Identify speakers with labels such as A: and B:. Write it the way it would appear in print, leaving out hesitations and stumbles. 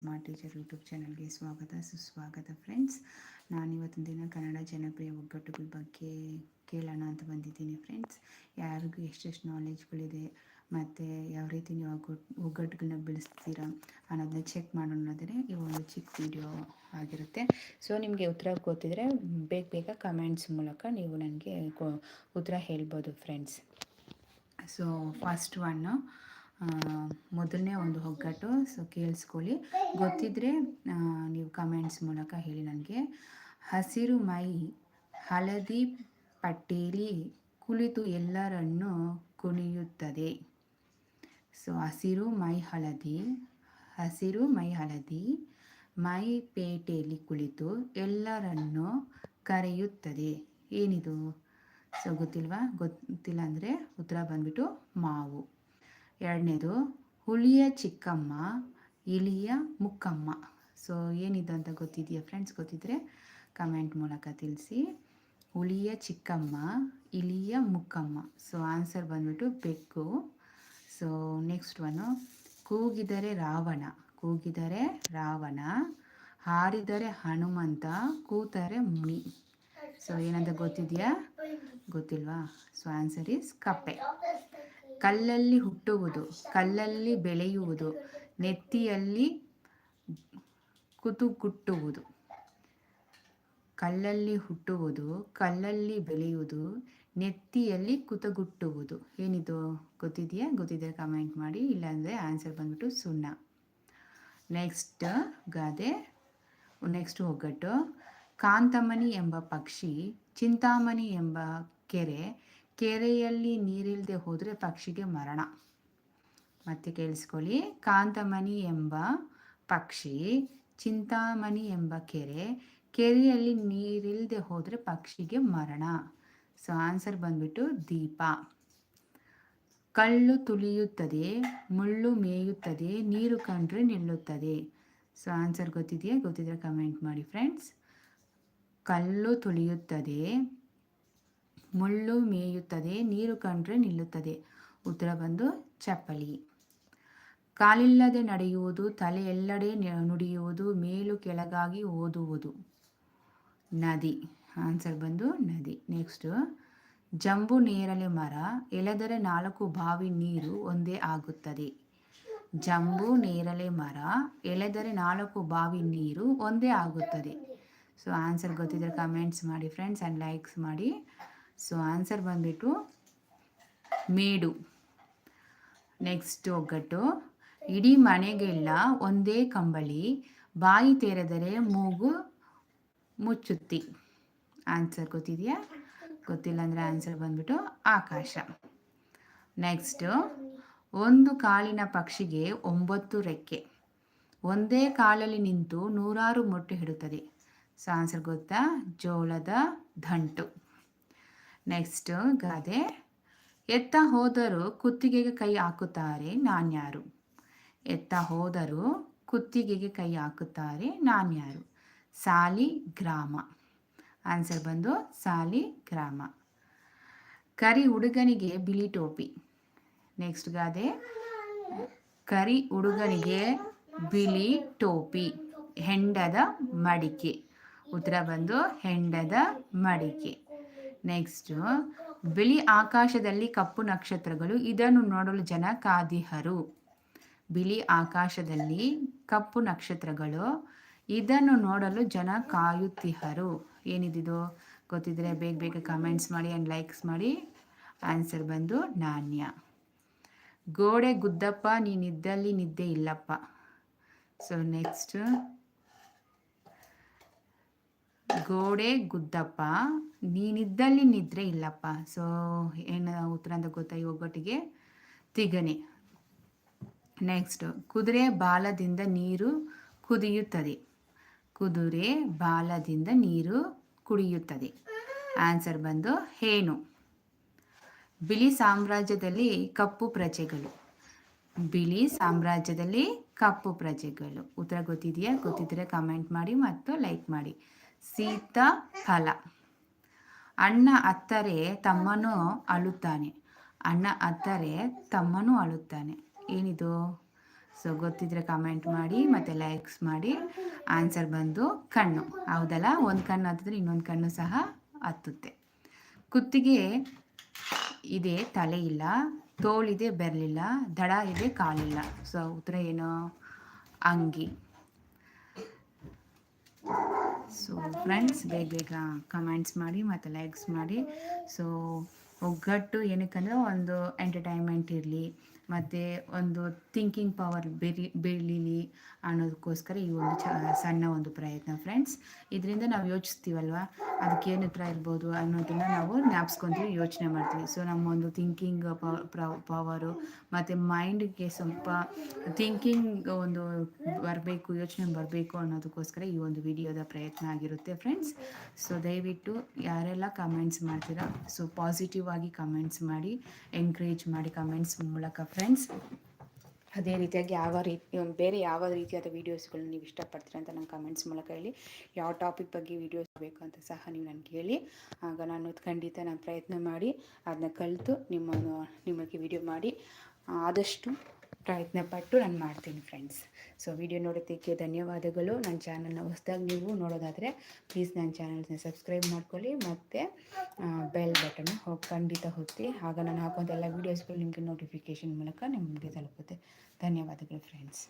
A: Smart teacher YouTube ಚಾನಲ್ಗೆ ಸ್ವಾಗತ ಸುಸ್ವಾಗತ ಫ್ರೆಂಡ್ಸ್. ನಾನಿವತ್ತಿನ ದಿನ ಕನ್ನಡ ಜನಪ್ರಿಯ ಒಗ್ಗಟ್ಟುಗಳ ಬಗ್ಗೆ ಕೇಳೋಣ ಅಂತ ಬಂದಿದ್ದೀನಿ ಫ್ರೆಂಡ್ಸ್. ಯಾರಿಗೂ ಎಷ್ಟೆಷ್ಟು ನಾಲೆಜ್ಗಳಿದೆ ಮತ್ತು ಯಾವ ರೀತಿ ನೀವು ಒಗ್ಗಟ್ಟುಗಳನ್ನ ಬೆಳೆಸ್ತೀರಾ ಅನ್ನೋದನ್ನ ಚೆಕ್ ಮಾಡೋಣಾದರೆ ಈ ಒಂದು ಚಿಕ್ಕ ವಿಡಿಯೋ ಆಗಿರುತ್ತೆ. ಸೊ ನಿಮಗೆ ಉತ್ತರ ಗೊತ್ತಿದ್ರೆ ಬೇಗ ಕಮೆಂಟ್ಸ್ ಮೂಲಕ ನೀವು ನನಗೆ ಉತ್ತರ ಹೇಳ್ಬೋದು ಫ್ರೆಂಡ್ಸ್. ಸೊ ಫಸ್ಟ್ ಒನ್ನು ಮೊದಲನೇ ಒಂದು ಒಗ್ಗಟ್ಟು. ಸೊ ಕೇಳಿಸ್ಕೊಳ್ಳಿ, ಗೊತ್ತಿದ್ದರೆ ನೀವು ಕಮೆಂಟ್ಸ್ ಮೂಲಕ ಹೇಳಿ ನನಗೆ. ಹಸಿರು ಮೈ ಹಳದಿ ಪಟ್ಟೇಲಿ ಕುಳಿತು ಎಲ್ಲರನ್ನು ಕುಣಿಯುತ್ತದೆ. ಸೊ ಹಸಿರು ಮೈ ಹಳದಿ ಮೈ ಪೇಟೆಯಲ್ಲಿ ಕುಳಿತು ಎಲ್ಲರನ್ನು ಕರೆಯುತ್ತದೆ. ಏನಿದು? ಸೊ ಗೊತ್ತಿಲ್ಲ ಅಂದರೆ ಉತ್ತರ ಬಂದ್ಬಿಟ್ಟು ಮಾವು. ಎರಡನೇದು, ಹುಲಿಯ ಚಿಕ್ಕಮ್ಮ ಇಲಿಯ ಮುಕ್ಕಮ್ಮ. ಸೊ ಏನಿದು ಅಂತ ಗೊತ್ತಿದೆಯಾ ಫ್ರೆಂಡ್ಸ್? ಗೊತ್ತಿದ್ದರೆ ಕಮೆಂಟ್ ಮೂಲಕ ತಿಳಿಸಿ. ಹುಲಿಯ ಚಿಕ್ಕಮ್ಮ ಇಲಿಯ ಮುಕ್ಕಮ್ಮ. ಸೊ ಆನ್ಸರ್ ಬಂದ್ಬಿಟ್ಟು ಬೆಕ್ಕು. ಸೊ ನೆಕ್ಸ್ಟ್ ಒನ್ನು, ಕೂಗಿದರೆ ರಾವಣ ಹಾರಿದರೆ ಹನುಮಂತ ಕೂತರೆ ಮುನಿ. ಸೊ ಏನಂತ ಗೊತ್ತಿದೆಯಾ? ಗೊತ್ತಿಲ್ವಾ? ಸೊ ಆನ್ಸರ್ ಈಸ್ ಕಪ್ಪೆ. ಕಲ್ಲಲ್ಲಿ ಹುಟ್ಟುವುದು ಕಲ್ಲಲ್ಲಿ ಬೆಳೆಯುವುದು ನೆತ್ತಿಯಲ್ಲಿ ಕುತುಗುಟ್ಟುವುದು. ಕಲ್ಲಲ್ಲಿ ಹುಟ್ಟುವುದು ಕಲ್ಲಲ್ಲಿ ಬೆಳೆಯುವುದು ನೆತ್ತಿಯಲ್ಲಿ ಕುತಗುಟ್ಟುವುದು. ಏನಿದು? ಗೊತ್ತಿದೆಯಾ? ಗೊತ್ತಿದ್ದರೆ ಕಮೆಂಟ್ ಮಾಡಿ, ಇಲ್ಲಾಂದರೆ ಆನ್ಸರ್ ಬಂದ್ಬಿಟ್ಟು ಸುಣ್ಣ. ನೆಕ್ಸ್ಟ್ ಒಗ್ಗಟ್ಟು. ಕಾಂತಮಣಿ ಎಂಬ ಪಕ್ಷಿ ಚಿಂತಾಮಣಿ ಎಂಬ ಕೆರೆಯಲ್ಲಿ ನೀರಿಲ್ಲದೆ ಹೋದರೆ ಪಕ್ಷಿಗೆ ಮರಣ. ಮತ್ತೆ ಕೇಳಿಸ್ಕೊಳ್ಳಿ. ಕಾಂತಮಣಿ ಎಂಬ ಪಕ್ಷಿ ಚಿಂತಾಮಣಿ ಎಂಬ ಕೆರೆಯಲ್ಲಿ ನೀರಿಲ್ಲದೆ ಹೋದರೆ ಪಕ್ಷಿಗೆ ಮರಣ. ಸೊ ಆನ್ಸರ್ ಬಂದ್ಬಿಟ್ಟು ದೀಪ. ಕಲ್ಲು ತುಳಿಯುತ್ತದೆ ಮುಳ್ಳು ಮೇಯುತ್ತದೆ ನೀರು ಕಂಡ್ರೆ ನಿಲ್ಲುತ್ತದೆ. ಸೊ ಆನ್ಸರ್ ಗೊತ್ತಿದೆಯಾ? ಗೊತ್ತಿದ್ರೆ ಕಮೆಂಟ್ ಮಾಡಿ ಫ್ರೆಂಡ್ಸ್. ಕಲ್ಲು ತುಳಿಯುತ್ತದೆ ಮುಳ್ಳು ಮೇಯುತ್ತದೆ ನೀರು ಕಂಡ್ರೆ ನಿಲ್ಲುತ್ತದೆ. ಉತ್ತರ ಬಂದು ಚಪ್ಪಲಿ. ಕಾಲಿಲ್ಲದೆ ನಡೆಯುವುದು ತಲೆ ಎಲ್ಲೆಡೆ ನುಡಿಯುವುದು ಮೇಲು ಕೆಳಗಾಗಿ ಓದುವುದು. ನದಿ. ಆನ್ಸರ್ ಬಂದು ನದಿ. ನೆಕ್ಸ್ಟು, ಜಂಬು ನೇರಳೆ ಮರ ಎಳೆದರೆ 4 ಬಾವಿ ನೀರು ಒಂದೇ ಆಗುತ್ತದೆ. ಜಂಬು ನೇರಳೆ ಮರ ಎಳೆದರೆ 4 ಬಾವಿ ನೀರು ಒಂದೇ ಆಗುತ್ತದೆ. ಸೊ ಆನ್ಸರ್ ಗೊತ್ತಿದ್ದರೆ ಕಮೆಂಟ್ಸ್ ಮಾಡಿ ಫ್ರೆಂಡ್ಸ್ ಆ್ಯಂಡ್ ಲೈಕ್ಸ್ ಮಾಡಿ. ಸೊ ಆನ್ಸರ್ ಬಂದ್ಬಿಟ್ಟು ಮೇಡು. ನೆಕ್ಸ್ಟ್ ಒಗ್ಗಟ್ಟು. ಇಡೀ ಮನೆಗೆಲ್ಲ ಒಂದೇ ಕಂಬಳಿ ಬಾಯಿ ತೆರೆದರೆ ಮೂಗು ಮುಚ್ಚುತ್ತಿ. ಆನ್ಸರ್ ಗೊತ್ತಿದೆಯಾ? ಗೊತ್ತಿಲ್ಲ ಅಂದರೆ ಆನ್ಸರ್ ಬಂದ್ಬಿಟ್ಟು ಆಕಾಶ. ನೆಕ್ಸ್ಟು, ಒಂದು ಕಾಲಿನ ಪಕ್ಷಿಗೆ 9 ರೆಕ್ಕೆ ಒಂದೇ ಕಾಲಲ್ಲಿ ನಿಂತು 100 ಮೊಟ್ಟೆ ಇಡುತ್ತದೆ. ಸೊ ಆನ್ಸರ್ ಗೊತ್ತಾ? ಜೋಳದ ದಂಟು. ನೆಕ್ಸ್ಟ್ ಗಾದೆ. ಎತ್ತ ಹೋದರೂ ಕುತ್ತಿಗೆಗೆ ಕೈ ಹಾಕುತ್ತಾರೆ ನಾನ್ಯಾರು. ಎತ್ತ ಹೋದರೂ ಕುತ್ತಿಗೆಗೆ ಕೈ ಹಾಕುತ್ತಾರೆ ನಾನ್ಯಾರು. ಸಾಲಿಗ್ರಾಮ. ಆನ್ಸರ್ ಬಂದು ಸಾಲಿಗ್ರಾಮ. ಕರಿ ಹುಡುಗನಿಗೆ ಬಿಳಿ ಟೋಪಿ. ನೆಕ್ಸ್ಟ್ ಗಾದೆ. ಕರಿ ಹುಡುಗನಿಗೆ ಬಿಳಿ ಟೋಪಿ ಹೆಂಡದ ಮಡಿಕೆ. ಉತ್ತರ ಬಂದು ಹೆಂಡದ ಮಡಿಕೆ. ನೆಕ್ಸ್ಟು, ಬಿಳಿ ಆಕಾಶದಲ್ಲಿ ಕಪ್ಪು ನಕ್ಷತ್ರಗಳು ಇದನ್ನು ನೋಡಲು ಜನ ಕಾದಿಹರು. ಬಿಳಿ ಆಕಾಶದಲ್ಲಿ ಕಪ್ಪು ನಕ್ಷತ್ರಗಳು ಇದನ್ನು ನೋಡಲು ಜನ ಕಾಯುತ್ತಿಹರು. ಏನಿದು? ಗೊತ್ತಿದ್ದರೆ ಬೇಗ ಕಮೆಂಟ್ಸ್ ಮಾಡಿ ಆ್ಯಂಡ್ ಲೈಕ್ಸ್ ಮಾಡಿ. ಆನ್ಸರ್ ಬಂದು ನಾಣ್ಯ. ಗೋಡೆ ಗುದ್ದಪ್ಪ ನೀನಿದ್ದಲ್ಲಿ ನಿದ್ದೆ ಇಲ್ಲಪ್ಪ. ಸೊ ನೆಕ್ಸ್ಟ್, ಗೋಡೆ ಗುದ್ದಪ್ಪ ನೀನಿದ್ದಲ್ಲಿ ನಿದ್ರೆ ಇಲ್ಲಪ್ಪ. ಸೊ ಏನು ಉತ್ತರ ಅಂತ ಗೊತ್ತಾ ಈ ಒಗ್ಗಟ್ಟಿಗೆ? ತಿಗಣೆ. ನೆಕ್ಸ್ಟ್, ಕುದುರೆ ಬಾಲದಿಂದ ನೀರು ಕುದಿಯುತ್ತದೆ. ಕುದುರೆ ಬಾಲದಿಂದ ನೀರು ಕುಡಿಯುತ್ತದೆ. ಆನ್ಸರ್ ಬಂದು ಹೇನು. ಬಿಳಿ ಸಾಮ್ರಾಜ್ಯದಲ್ಲಿ ಕಪ್ಪು ಪ್ರಜೆಗಳು. ಬಿಳಿ ಸಾಮ್ರಾಜ್ಯದಲ್ಲಿ ಕಪ್ಪು ಪ್ರಜೆಗಳು. ಉತ್ತರ ಗೊತ್ತಿದೆಯಾ? ಗೊತ್ತಿದ್ದರೆ ಕಮೆಂಟ್ ಮಾಡಿ ಮತ್ತು ಲೈಕ್ ಮಾಡಿ. ಸೀತಾಫಲ. ಅಣ್ಣ ಅತ್ತರೆ ತಮ್ಮನೂ ಅಳುತ್ತಾನೆ. ಅಣ್ಣ ಅತ್ತರೆ ತಮ್ಮನೂ ಅಳುತ್ತಾನೆ. ಏನಿದು? ಸೊ ಗೊತ್ತಿದ್ರೆ ಕಮೆಂಟ್ ಮಾಡಿ ಮತ್ತು ಲೈಕ್ಸ್ ಮಾಡಿ. ಆನ್ಸರ್ ಬಂದು ಕಣ್ಣು. ಹೌದಲ್ಲ, ಒಂದು ಕಣ್ಣು ಹತ್ತಿದ್ರೆ ಇನ್ನೊಂದು ಕಣ್ಣು ಸಹ ಹತ್ತುತ್ತೆ. ಕುತ್ತಿಗೆ ಇದೆ, ತಲೆ ಇಲ್ಲ. ತೋಳಿದೆ, ಬೆರಳಿಲ್ಲ. ದಡ ಇದೆ, ಕಾಲಿಲ್ಲ. ಸೊ ಉತ್ತರ ಏನು? ಅಂಗಿ. ಸೊ ಫ್ರೆಂಡ್ಸ್, ಬೇಗ ಕಮೆಂಟ್ಸ್ ಮಾಡಿ ಮತ್ತು ಲೈಕ್ಸ್ ಮಾಡಿ. ಸೊ ಒಗ್ಗಟ್ಟು ಏನಕ್ಕಂದರೆ ಒಂದು ಎಂಟರ್ಟೈನ್ಮೆಂಟ್ ಇರಲಿ ಮತ್ತು ಒಂದು ಥಿಂಕಿಂಗ್ ಪವರ್ ಬೆಳೀಲಿ ಅನ್ನೋದಕ್ಕೋಸ್ಕರ ಈ ಒಂದು ಸಣ್ಣ ಒಂದು ಪ್ರಯತ್ನ ಫ್ರೆಂಡ್ಸ್. ಇದರಿಂದ ನಾವು ಯೋಚಿಸ್ತೀವಲ್ವ, ಅದಕ್ಕೇನು ಉತ್ತರ ಇರ್ಬೋದು ಅನ್ನೋದನ್ನು ನಾವು ಜ್ಞಾಪಿಸ್ಕೊತೀವಿ, ಯೋಚನೆ ಮಾಡ್ತೀವಿ. ಸೊ ನಮ್ಮ ಒಂದು ಥಿಂಕಿಂಗ್ ಪವರು ಮತ್ತು ಮೈಂಡಿಗೆ ಸ್ವಲ್ಪ ಥಿಂಕಿಂಗ್ ಒಂದು ಬರಬೇಕು, ಯೋಚನೆ ಬರಬೇಕು ಅನ್ನೋದಕ್ಕೋಸ್ಕರ ಈ ಒಂದು ವಿಡಿಯೋದ ಪ್ರಯತ್ನ ಆಗಿರುತ್ತೆ ಫ್ರೆಂಡ್ಸ್. ಸೊ ದಯವಿಟ್ಟು ಯಾರೆಲ್ಲ ಕಮೆಂಟ್ಸ್ ಮಾಡ್ತೀರಾ, ಸೊ ಪಾಸಿಟಿವ್ ಆಗಿ ಕಮೆಂಟ್ಸ್ ಮಾಡಿ, ಎಂಕರೇಜ್ ಮಾಡಿ ಕಮೆಂಟ್ಸ್ ಮೂಲಕ ಫ್ರೆಂಡ್ಸ್. ಅದೇ ರೀತಿಯಾಗಿ ಬೇರೆ ಯಾವ ರೀತಿಯಾದ ವೀಡಿಯೋಸ್ಗಳನ್ನ ನೀವು ಇಷ್ಟಪಡ್ತೀರ ಅಂತ ನಂಗೆ ಕಮೆಂಟ್ಸ್ ಮೂಲಕ ಹೇಳಿ. ಯಾವ ಟಾಪಿಕ್ ಬಗ್ಗೆ ವೀಡಿಯೋಸ್ ಬೇಕು ಅಂತ ಸಹ ನೀವು ನನಗೆ ಹೇಳಿ. ಆಗ ನಾನು ಖಂಡಿತ ನಾನು ಪ್ರಯತ್ನ ಮಾಡಿ ಅದನ್ನ ಕಲಿತು ನಿಮಗೆ ವಿಡಿಯೋ ಮಾಡಿ ಆದಷ್ಟು ಪ್ರಯತ್ನಪಟ್ಟು ನಾನು ಮಾಡ್ತೀನಿ ಫ್ರೆಂಡ್ಸ್. ಸೊ ವಿಡಿಯೋ ನೋಡೋದಕ್ಕೆ ಧನ್ಯವಾದಗಳು. ನನ್ನ ಚಾನಲ್ನ ಹೊಸದಾಗಿ ನೀವು ನೋಡೋದಾದರೆ ಪ್ಲೀಸ್ ನನ್ನ ಚಾನಲ್ನ ಸಬ್ಸ್ಕ್ರೈಬ್ ಮಾಡ್ಕೊಳ್ಳಿ ಮತ್ತು ಬೆಲ್ ಬಟನ್ ಖಂಡಿತ ಒತ್ತಿ. ಆಗ ನಾನು ಹಾಕುವಂಥ ಎಲ್ಲ ವೀಡಿಯೋಸ್ಗಳು ನಿಮಗೆ ನೋಟಿಫಿಕೇಷನ್ ಮೂಲಕ ನಿಮಗೆ ತಲುಪುತ್ತೆ. ಧನ್ಯವಾದಗಳು ಫ್ರೆಂಡ್ಸ್.